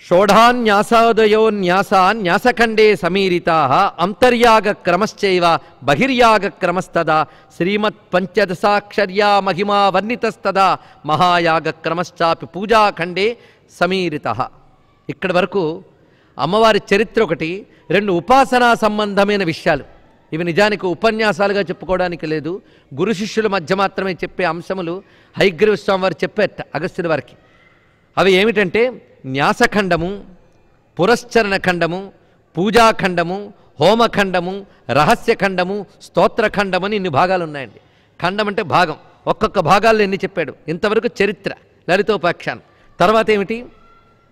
షోఢాన్యాసాదయో న్యాసఖండే సమీరితా అంతర్యాగ క్రమశ్చైవ బహిర్యాగ క్రమస్తదా శ్రీమత్ పంచదశాక్షర్యా మహిమా వర్ణితస్తదా మహాయాగ క్రమశ్చాపి పూజాఖండే సమీరిత. ఇక్కడి వరకు అమ్మవారి చరిత్ర ఒకటి, రెండు ఉపాసనా సంబంధమైన విషయాలు. ఇవి నిజానికి ఉపన్యాసాలుగా చెప్పుకోవడానికి లేదు, గురు శిష్యుల మధ్య మాత్రమే చెప్పే అంశములు హయగ్రీవ స్వామి వారు చెప్పేట అగస్త్యుల వారికి. అవి ఏమిటంటే న్యాసఖండము, పురశ్చరణ ఖండము, పూజాఖండము, హోమఖండము, రహస్యఖండము, స్తోత్రఖండము అని ఇన్ని భాగాలు ఉన్నాయండి. ఖండం అంటే భాగం, ఒక్కొక్క భాగాల్లో ఎన్ని చెప్పాడు. ఇంతవరకు చరిత్ర లలితోపాఖ్యానం. తర్వాత ఏమిటి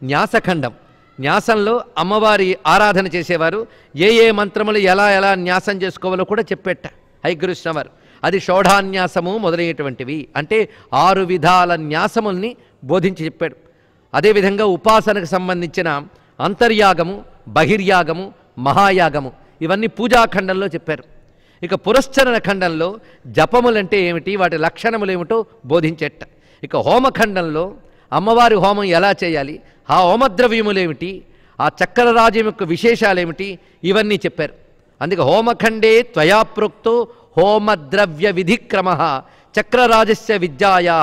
న్యాసఖండం. న్యాసంలో అమ్మవారి ఆరాధన చేసేవారు ఏ ఏ మంత్రములు ఎలా ఎలా న్యాసం చేసుకోవాలో కూడా చెప్పేట హయగ్రీవ వారు. అది షోఢాన్యాసము మొదలైనటువంటివి, అంటే 6 విధాల న్యాసముల్ని బోధించి చెప్పాడు. అదేవిధంగా ఉపాసనకు సంబంధించిన అంతర్యాగము, బహిర్యాగము, మహాయాగము ఇవన్నీ పూజాఖండంలో చెప్పారు. ఇక పురశ్చరణ ఖండంలో జపములంటే ఏమిటి, వాటి లక్షణములు ఏమిటో బోధించేట. ఇక హోమఖండంలో అమ్మవారి హోమం ఎలా చేయాలి, ఆ హోమద్రవ్యములేమిటి, ఆ చక్రరాజ్యం యొక్క విశేషాలేమిటి, ఇవన్నీ చెప్పారు. అందుకే హోమఖండే త్వయా ప్రోక్తో హోమద్రవ్య విధిక్రమ చక్రరాజస్య విద్యాయా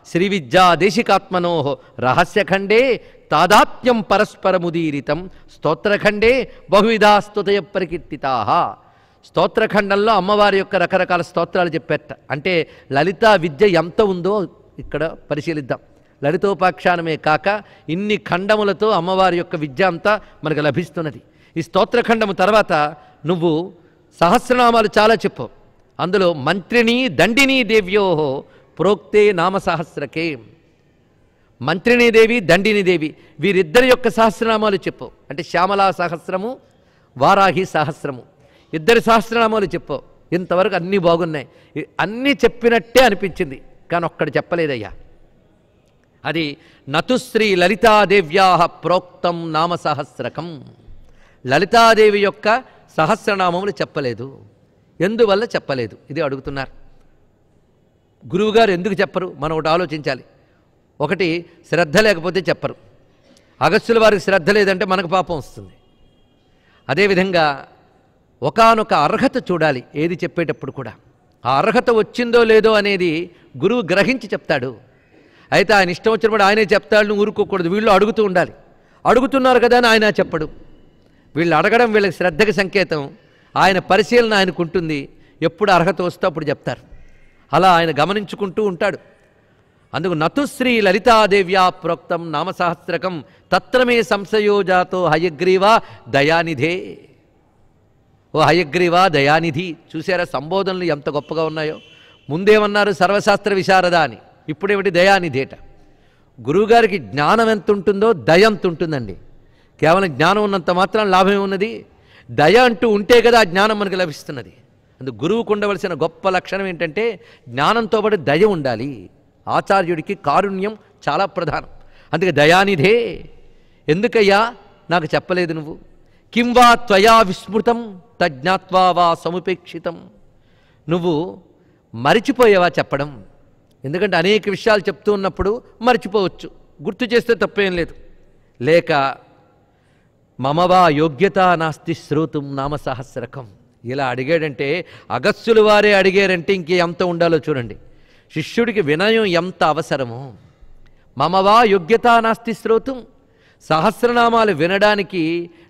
శ్రీ విద్యా దేశికాత్మనో రహస్యఖండే తాదాత్మ్యం పరస్పరముదీరితం స్తోత్రఖండే బహువిధా స్తుతయ ప్రకీర్తితా. స్తోత్రఖండంలో అమ్మవారి యొక్క రకరకాల స్తోత్రాలు చెప్పేట. అంటే లలితా విద్య ఎంత ఉందో ఇక్కడ పరిశీలిద్దాం. లలితోపాఖ్యానమే కాక ఇన్ని ఖండములతో అమ్మవారి యొక్క విద్య అంతా మనకు లభిస్తున్నది. ఈ స్తోత్రఖండము తర్వాత నువ్వు సహస్రనామాలు చాలా చెప్పు. అందులో మంత్రిణీ దండినీ దేవ్యో ప్రోక్తే నామసహస్రకే. మంత్రిణీదేవి, దండినీదేవి వీరిద్దరి యొక్క సహస్రనామాలు చెప్పు. అంటే శ్యామలా సహస్రము, వారాహి సహస్రము, ఇద్దరి సహస్రనామాలు చెప్పు. ఇంతవరకు అన్నీ బాగున్నాయి, అన్నీ చెప్పినట్టే అనిపించింది, కానీ ఒక్కడు చెప్పలేదయ్యా. అది నతుశ్రీ లలితాదేవ్యా ప్రోక్తం నామసహస్రకం. లలితాదేవి యొక్క సహస్రనామములు చెప్పలేదు. ఎందువల్ల చెప్పలేదు ఇది అడుగుతున్నారు. గురువుగారు ఎందుకు చెప్పరు, మనం ఒకటి ఆలోచించాలి. ఒకటి శ్రద్ధ లేకపోతే చెప్పరు. అగస్త్యుల వారికి శ్రద్ధ లేదంటే మనకు పాపం వస్తుంది. అదేవిధంగా ఒకానొక అర్హత చూడాలి ఏది చెప్పేటప్పుడు కూడా. ఆ అర్హత వచ్చిందో లేదో అనేది గురువు గ్రహించి చెప్తాడు. అయితే ఆయన ఇష్టం వచ్చినప్పుడు ఆయనే చెప్తాడు, నువ్వు ఊరుకోకూడదు. వీళ్ళు అడుగుతూ ఉండాలి. అడుగుతున్నారు కదా అని ఆయన చెప్పడు. వీళ్ళు అడగడం వీళ్ళకి శ్రద్ధకి సంకేతం. ఆయన పరిశీలన ఆయనకు ఉంటుంది. ఎప్పుడు అర్హత వస్తే అప్పుడు చెప్తారు. అలా ఆయన గమనించుకుంటూ ఉంటాడు. అందుకు నతుశ్రీ లలితాదేవ్యా ప్రోక్తం నామసహస్రకం తత్రమే సంశయోజాతో హయగ్రీవా దయానిధే. ఓ హయగ్రీవా దయానిధి. చూసారా సంబోధనలు ఎంత గొప్పగా ఉన్నాయో. ముందేమన్నారు సర్వశాస్త్ర విశారద అని, ఇప్పుడేమిటి దయానిధేట. గురువుగారికి జ్ఞానం ఎంత ఉంటుందో దయ ఎంత ఉంటుందండి. కేవలం జ్ఞానం ఉన్నంత మాత్రం లాభమే ఉన్నది. దయ అంటూ ఉంటే కదా ఆ జ్ఞానం మనకు లభిస్తున్నది. అందుకు గురువుకు ఉండవలసిన గొప్ప లక్షణం ఏంటంటే జ్ఞానంతో పాటు దయ ఉండాలి. ఆచార్యుడికి కారుణ్యం చాలా ప్రధానం. అందుకే దయానిధే. ఎందుకయ్యా నాకు చెప్పలేదు నువ్వు? కిం వా త్వయా విస్మృతం తజ్ఞాత్వా వా సముపేక్షితం. నువ్వు మరిచిపోయావా చెప్పడం? ఎందుకంటే అనేక విషయాలు చెప్తూ ఉన్నప్పుడు మర్చిపోవచ్చు, గుర్తు చేస్తే తప్పేం లేదు. లేక మమవా యోగ్యత నాస్తి శ్రోతుం నామసహస్రకం. ఇలా అడిగాడంటే అగస్త్యుల వారే అడిగారంటే ఇంకే ఎంత ఉండాలో చూడండి. శిష్యుడికి వినయం ఎంత అవసరమో. మమవా యోగ్యత నాస్తి శ్రోతుం, సహస్రనామాలు వినడానికి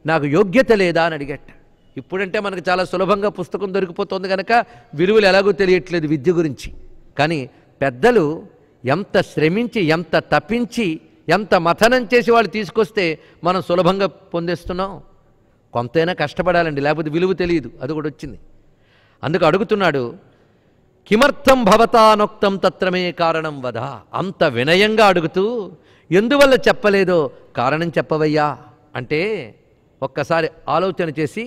నాకు యోగ్యత లేదా అని అడిగట. ఇప్పుడంటే మనకు చాలా సులభంగా పుస్తకం దొరికిపోతుంది కనుక విలువలు ఎలాగో తెలియట్లేదు విద్య గురించి. కానీ పెద్దలు ఎంత శ్రమించి, ఎంత తప్పించి, ఎంత మథనం చేసి వాళ్ళు తీసుకొస్తే మనం సులభంగా పొందేస్తున్నాం. కొంతైనా కష్టపడాలండి, లేకపోతే విలువ తెలియదు. అది కూడా వచ్చింది. అందుకు అడుగుతున్నాడు, కిమర్థం భవతానొక్తం తత్రమే కారణం వద. అంత వినయంగా అడుగుతూ ఎందువల్ల చెప్పలేదో కారణం చెప్పవయ్యా అంటే ఒక్కసారి ఆలోచన చేసి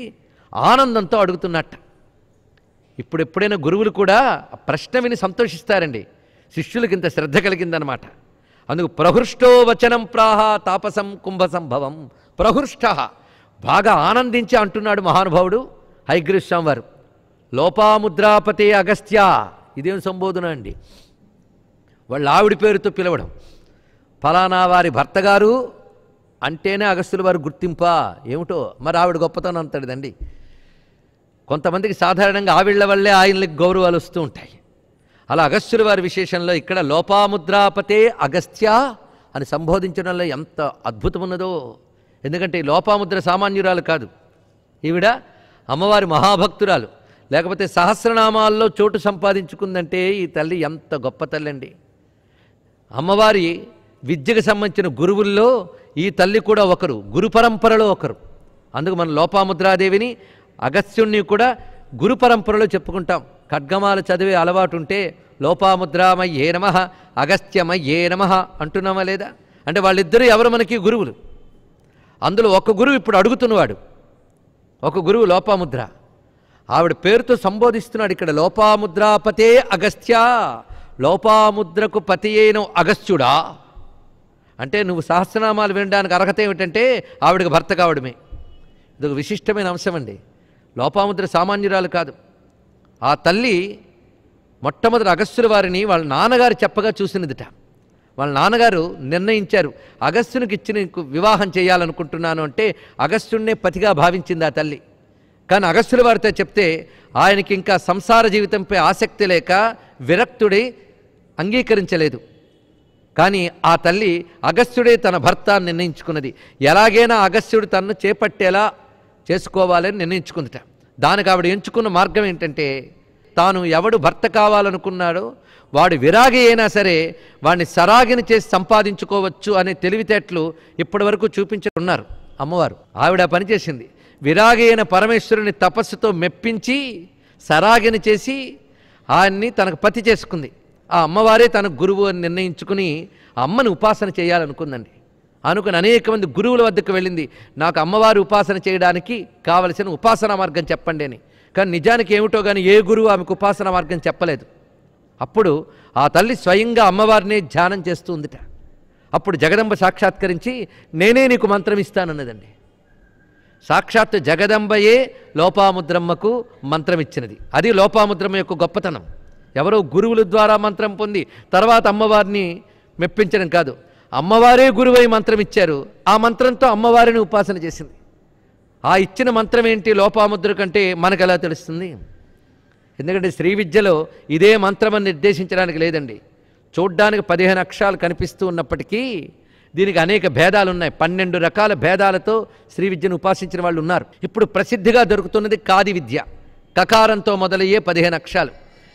ఆనందంతో అడుగుతున్నట్ట. ఇప్పుడెప్పుడైనా గురువులు కూడా ప్రశ్న విని సంతోషిస్తారండి. శిష్యులకి ఇంత శ్రద్ధ కలిగిందనమాట. అందుకు ప్రహృష్టో వచనం ప్రాహ తాపసం కుంభసంభవం. ప్రహృష్ట బాగా ఆనందించి అంటున్నాడు మహానుభావుడు హయగ్రీవ స్వామి వారు. లోపాముద్రాపతే అగస్త్య. ఇదేం సంబోధన అండి. వాళ్ళ ఆవిడ పేరుతో పిలవడం. ఫలానా వారి భర్త గారు అంటేనే అగస్త్యుల వారు గుర్తింపా ఏమిటో మరి ఆవిడ గొప్పతనం అంతటిదండి. కొంతమందికి సాధారణంగా ఆవిళ్ల వల్లే ఆయనకి గౌరవాలు వస్తూ ఉంటాయి. అలా అగస్త్యుల వారి విశేషంలో ఇక్కడ లోపాముద్రాపతే అగస్త్య అని సంబోధించడంలో ఎంత అద్భుతం ఉన్నదో. ఎందుకంటే ఈ లోపాముద్ర సామాన్యురాలు కాదు, ఈవిడ అమ్మవారి మహాభక్తురాలు. లేకపోతే సహస్రనామాల్లో చోటు సంపాదించుకుందంటే ఈ తల్లి ఎంత గొప్ప తల్లి అండి. అమ్మవారి విద్యకు సంబంధించిన గురువుల్లో ఈ తల్లి కూడా ఒకరు, గురు పరంపరలో ఒకరు. అందుకు మన లోపాముద్రాదేవిని అగస్త్యుణ్ణి కూడా గురు పరంపరలో చెప్పుకుంటాం. ఖడ్గమాల చదివే అలవాటు ఉంటే లోపాముద్రామయ్యే నమః అగస్త్యమయ్యే నమః అంటున్నామా లేదా? అంటే వాళ్ళిద్దరూ ఎవరు మనకి గురువులు. అందులో ఒక గురువు ఇప్పుడు అడుగుతున్నవాడు, ఒక గురువు లోపాముద్ర. ఆవిడ పేరుతో సంబోధిస్తున్నాడు ఇక్కడ. లోపాముద్రాపతే అగస్త్య, లోపాముద్రకు పతి అయిన అగస్త్యుడా అంటే నువ్వు సహస్రనామాలు వినడానికి అర్హత ఏమిటంటే ఆవిడకి భర్త కావడమే. ఇదొక విశిష్టమైన అంశం అండి. లోపాముద్ర సామాన్యురాలు కాదు. ఆ తల్లి మొట్టమొదటి అగస్త్యుల వారిని వాళ్ళ నాన్నగారు చెప్పగా చూసినదిట. వాళ్ళ నాన్నగారు నిర్ణయించారు, అగస్త్యునికి ఇచ్చి నీకు వివాహం చేయాలనుకుంటున్నాను అంటే అగస్త్యుడినే పతిగా భావించింది ఆ తల్లి. కానీ అగస్త్యుల వారితో చెప్తే ఆయనకి ఇంకా సంసార జీవితంపై ఆసక్తి లేక విరక్తుడై అంగీకరించలేదు. కానీ ఆ తల్లి అగస్త్యుడే తన భర్త నిర్ణయించుకున్నది. ఎలాగైనా అగస్త్యుడు తనను చేపట్టేలా చేసుకోవాలని నిర్ణయించుకుందిట. దానికి ఆవిడ ఎంచుకున్న మార్గం ఏంటంటే తాను ఎవడు భర్త కావాలనుకున్నాడో వాడు విరాగి అయినా సరే వాడిని సరాగిని చేసి సంపాదించుకోవచ్చు అనే తెలివితేటలు ఇప్పటి వరకు చూపించున్నారు అమ్మవారు. ఆవిడ పనిచేసింది. విరాగి అయిన పరమేశ్వరుని తపస్సుతో మెప్పించి సరాగిని చేసి ఆయన్ని తనకు పతి చేసుకుంది. ఆ అమ్మవారే తన గురువు అని నిర్ణయించుకుని ఆ అమ్మని ఉపాసన చేయాలనుకుందండి. అనుకుని అనేక మంది గురువుల వద్దకు వెళ్ళింది, నాకు అమ్మవారి ఉపాసన చేయడానికి కావలసిన ఉపాసనా మార్గం చెప్పండి అని. కానీ నిజానికి ఏమిటో కానీ ఏ గురువు ఆమెకు ఉపాసనా మార్గం చెప్పలేదు. అప్పుడు ఆ తల్లి స్వయంగా అమ్మవారిని ధ్యానం చేస్తూ ఉందిట. అప్పుడు జగదంబ సాక్షాత్కరించి నేనే నీకు మంత్రం ఇస్తానన్నదండి. సాక్షాత్ జగదంబయే లోపాముద్రమ్మకు మంత్రం ఇచ్చినది. అది లోపాముద్రమ్మ యొక్క గొప్పతనం. ఎవరో గురువుల ద్వారా మంత్రం పొంది తర్వాత అమ్మవారిని మెప్పించడం కాదు, అమ్మవారే గురువై మంత్రం ఇచ్చారు. ఆ మంత్రంతో అమ్మవారిని ఉపాసన చేసింది. ఆ ఇచ్చిన మంత్రం ఏంటి లోపాముద్ర కంటే మనకు ఎలా తెలుస్తుంది? ఎందుకంటే శ్రీ విద్యలో ఇదే మంత్రమని నిర్దేశించడానికి లేదండి. చూడ్డానికి 15 అక్షరాలు కనిపిస్తూ ఉన్నప్పటికీ దీనికి అనేక భేదాలు ఉన్నాయి. 12 రకాల భేదాలతో శ్రీ విద్యను ఉపాసించిన వాళ్ళు ఉన్నారు. ఇప్పుడు ప్రసిద్ధిగా దొరుకుతున్నది కాది విద్య. కకారంతో మొదలయ్యే 15 అక్షరాలు.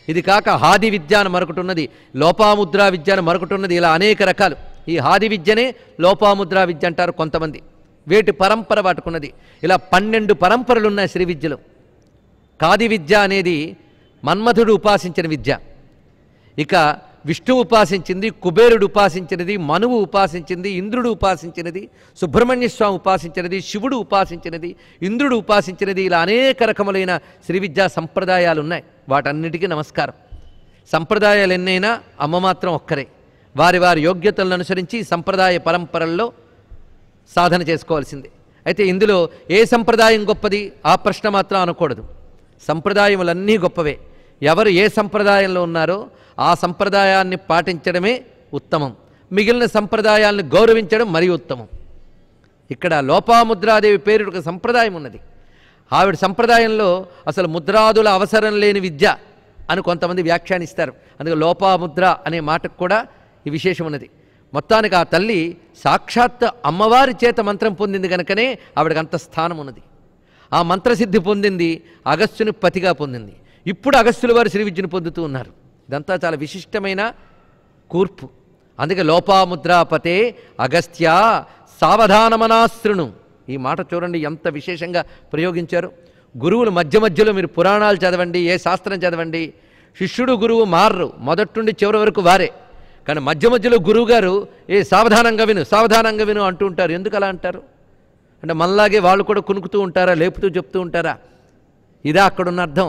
ఇది కాక హాది విద్య అని మరొకటి ఉన్నది, లోపాముద్రా విద్య అని మరొకటి ఉన్నది. ఇలా అనేక రకాలు. ఈ హాది విద్యనే లోపాముద్రా విద్య అంటారు కొంతమంది. వేటి పరంపర వాటుకున్నది. ఇలా 12 పరంపరలు ఉన్నాయి శ్రీ విద్యలో. కాది విద్య అనేది మన్మథుడు ఉపాసించిన విద్య. ఇక విష్ణువు ఉపాసించింది, కుబేరుడు ఉపాసించినది, మనువు ఉపాసించింది, ఇంద్రుడు ఉపాసించినది, సుబ్రహ్మణ్య స్వామి ఉపాసించినది, శివుడు ఉపాసించినది, ఇంద్రుడు ఉపాసించినది. ఇలా అనేక రకములైన శ్రీ విద్యా సంప్రదాయాలు ఉన్నాయి. వాటన్నిటికీ నమస్కారం. సంప్రదాయాలు ఎన్నైనా అమ్మ మాత్రం ఒక్కరే. వారి వారి యోగ్యతలను అనుసరించి సంప్రదాయ పరంపరల్లో సాధన చేసుకోవాల్సిందే. అయితే ఇందులో ఏ సంప్రదాయం గొప్పది ఆ ప్రశ్న మాత్రం అనకూడదు. సంప్రదాయములన్నీ గొప్పవే. ఎవరు ఏ సంప్రదాయంలో ఉన్నారో ఆ సంప్రదాయాన్ని పాటించడమే ఉత్తమం. మిగిలిన సంప్రదాయాలను గౌరవించడం మరీ ఉత్తమం. ఇక్కడ లోపాముద్రాదేవి పేరు ఒక సంప్రదాయం ఉన్నది. ఆవిడ సంప్రదాయంలో అసలు ముద్రాదుల అవసరం లేని విద్య అని కొంతమంది వ్యాఖ్యానిస్తారు. అందుకే లోపాముద్ర అనే మాటకు కూడా ఈ విశేషం ఉన్నది. మొత్తానికి ఆ తల్లి సాక్షాత్ అమ్మవారి చేత మంత్రం పొందింది కనుకనే ఆవిడకి అంత స్థానం ఉన్నది. ఆ మంత్రసిద్ధి పొందింది, అగస్త్యుని పతిగా పొందింది. ఇప్పుడు అగస్త్యుల వారు శ్రీ విద్యను పొందుతూ ఉన్నారు. ఇదంతా చాలా విశిష్టమైన కూర్పు. అందుకే లోపాముద్రాపతే అగస్త్య సావధానమనాశృణు. ఈ మాట చూడండి ఎంత విశేషంగా ప్రయోగించారు. గురువులు మధ్య మధ్యలో మీరు పురాణాలు చదవండి, ఏ శాస్త్రం చదవండి, శిష్యుడు గురువు మారరు, మొదటి చివరి వరకు వారే. కానీ మధ్య మధ్యలో గురువుగారు సావధానంగా విను సావధానంగా విను అంటూ ఉంటారు. ఎందుకు అలా అంటారు అంటే మనలాగే వాళ్ళు కూడా కునుకుతూ ఉంటారా, లేపుతూ చెప్తూ ఉంటారా? ఇదా అక్కడున్న అర్థం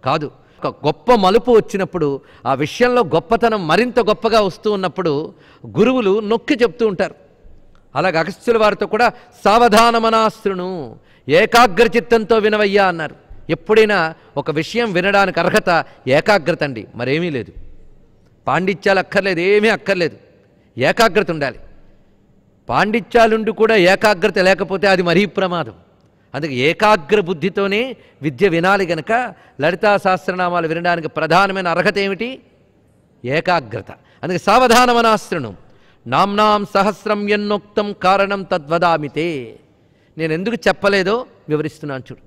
కాదు. ఒక గొప్ప మలుపు వచ్చినప్పుడు ఆ విషయంలో గొప్పతనం మరింత గొప్పగా వస్తూ ఉన్నప్పుడు గురువులు నొక్కి చెప్తూ ఉంటారు. అలాగే అగస్త్యుల వారితో కూడా సావధానమనాశృణు, ఏకాగ్ర చిత్తంతో వినవయ్యా అన్నారు. ఎప్పుడైనా ఒక విషయం వినడానికి అర్హత ఏకాగ్రత అండి, మరేమీ లేదు. పాండిత్యాలు అక్కర్లేదు, ఏమీ అక్కర్లేదు, ఏకాగ్రత ఉండాలి. పాండిత్యాలుండి కూడా ఏకాగ్రత లేకపోతే అది మరీ ప్రమాదం. అందుకే ఏకాగ్ర బుద్ధితోనే విద్య వినాలి గనక లలితా సహస్రనామాలు వినడానికి ప్రధానమైన అర్హత ఏమిటి? ఏకాగ్రత. అందుకే సావధానమనాశ్రణం నామ్నాం సహస్రం ఎన్నోక్తం కారణం తద్వదామితే. నేను ఎందుకు చెప్పలేదో వివరిస్తున్నాను చూడు.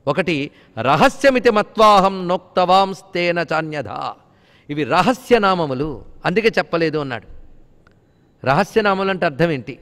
ఒకటి, రహస్యమితి మత్వాహం నోక్తవాంస్తేన చాన్యధా. ఇవి రహస్యనామములు, అందుకే చెప్పలేదు అన్నాడు. రహస్యనామములు అంటే అర్థం ఏంటి?